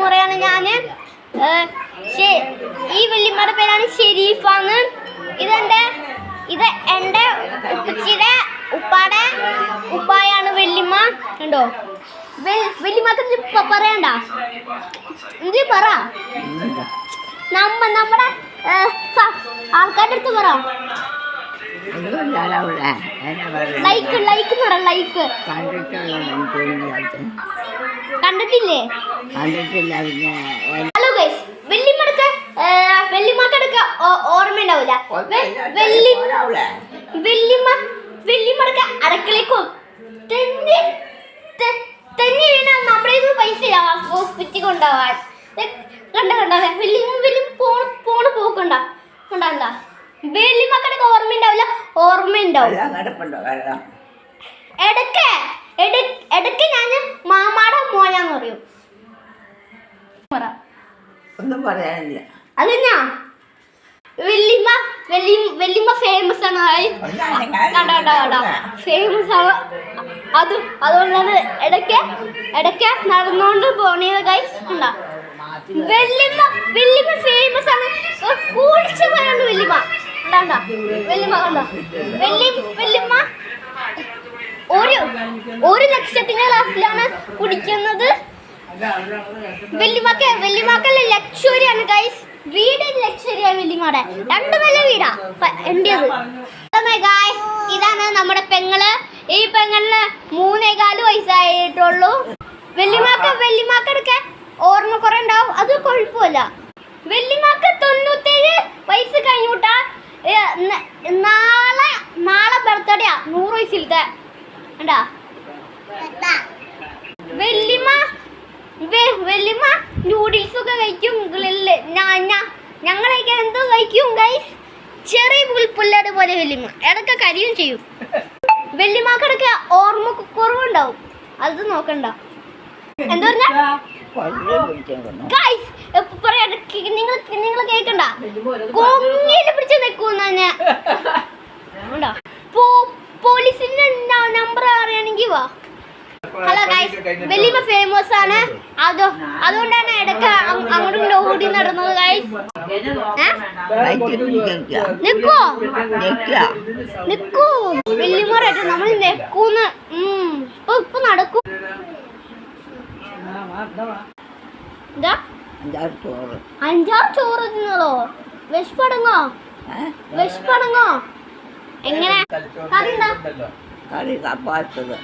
വല്യമുറയാണ് ഞാൻ. ഈ വല്യമ്മയുടെ പേരാണ് ഷെരീഫാന്ന്. ഇത് എൻ്റെ ഉപ്പച്ചിയുടെ ഉപ്പായാണ് വല്യമ്മ. ഉണ്ടോ വല്യമ്മക്ക് പറയണ്ട, എന്ത് പറ, നമ്മുടെ ആൾക്കാരുടെ അടുത്ത് പറ. ലൈക്ക് ലൈക്ക് പറ, ലൈക്ക്. കണ്ടിട്ടില്ലേ? ഹലോ ഗൈസ്, വെല്ലിമ്മക്ക് ഓർമ്മയുണ്ടാവില്ല. വെല്ലിമ്മക്ക് അടുക്കളേക്ക് തെന്നി വീണ നമ്മുടെ പൈസ ഹോസ്പിറ്റലിൽ കൊണ്ടുപോവാൻ. കണ്ട വെല്ലിമ്മ പോക്കണ്ട. വെല്ലിമ്മക്കടക്ക് ഓർമ്മയുണ്ടാവില്ല. ഇടയ്ക്ക് ഞാൻ മാമാടെ മോനാന്ന് പറയും. ഒന്നും പറയാനില്ല. അതെന്നാ വെല്ലിമ്മ ഫേമസ് ആണ്. ഫേമസ് ആണ്. അതുകൊണ്ടാണ് ഇടയ്ക്ക് നടന്നുകൊണ്ട് പോണത് ഗൈസ്. ഉണ്ടാ വെല്ലിമ്മ ഫേമസ് ആണ്. കുടിച്ചു പോയാണ് വെല്ലിമ്മ. വെല്ലിമ്മ ഒരു ലക്ഷത്തിന്റെ ക്ലാസ്സിലാണ് കുടിക്കുന്നത്. വെല്ലിമാക്കല്ല ലക്ഷറിയാണ് ഗൈസ്. വീട് ലക്ഷറിയാണ് വെല്ലിമാടെ. 2 നില വീടാ എന്റേത്. ഗൈസ്, ഇതാണ് നമ്മുടെ പെങ്ങള്. ഈ പെങ്ങളിന് 3.25 വയസ്സായിട്ടുള്ളൂ. വെല്ലിമാക്കെടുക്കാൻ ഓർമ്മ കുറെ ഉണ്ടാവും, അത് കുഴപ്പമില്ല. വെല്ലിമാക്ക് 97 വയസ്സ് കഴിഞ്ഞൂട്ടാ. നാളെ ബർത്ത്ഡേയാ, 100 വയസ്സിലത്തെ. എന്താ വെല്ലിമ്മ നൂഡിൽസ് ഒക്കെ കഴിക്കും. ഞങ്ങളൊക്കെ എന്തോ കഴിക്കും ഗൈസ്. ചെറിയ പുൽപ്പുല്ലട് പോലെ വെല്ലിമ്മ ഇടയ്ക്ക് കരിയും ചെയ്യും. വെല്ലിമാക്കിടക്ക് ഓർമ്മ കുറവുണ്ടാവും, അത് നോക്കണ്ട. എന്താ പറഞ്ഞ ഗൈസ്, നിങ്ങൾ കേൾക്കണ്ട. കൊങ്ങിയില് പിടിച്ച് നിൽക്കുന്ന പോലീസിന്റെ നമ്പർ അറിയണമെങ്കിൽ വാ. ഹലോ ഗൈസ്, വെല്ലിമ്മ ഫേമസ് ആണ്. അതുകൊണ്ടാണ് ഇടയ്ക്ക് അങ്ങോട്ടും ഓടി നടന്നത് ഗൈസ്. നിക്കൂ വെല്ലിമ്മറായിട്ട് നമ്മൾ നെക്കൂന്ന്. ഇപ്പൊ നടക്കും. എന്താ 5-6 ചോറ് തിന്നതോ? വിശപ്പടങ്ങോ? എങ്ങനെ? കറി എന്താ? കറി കപ്പാത്തത്.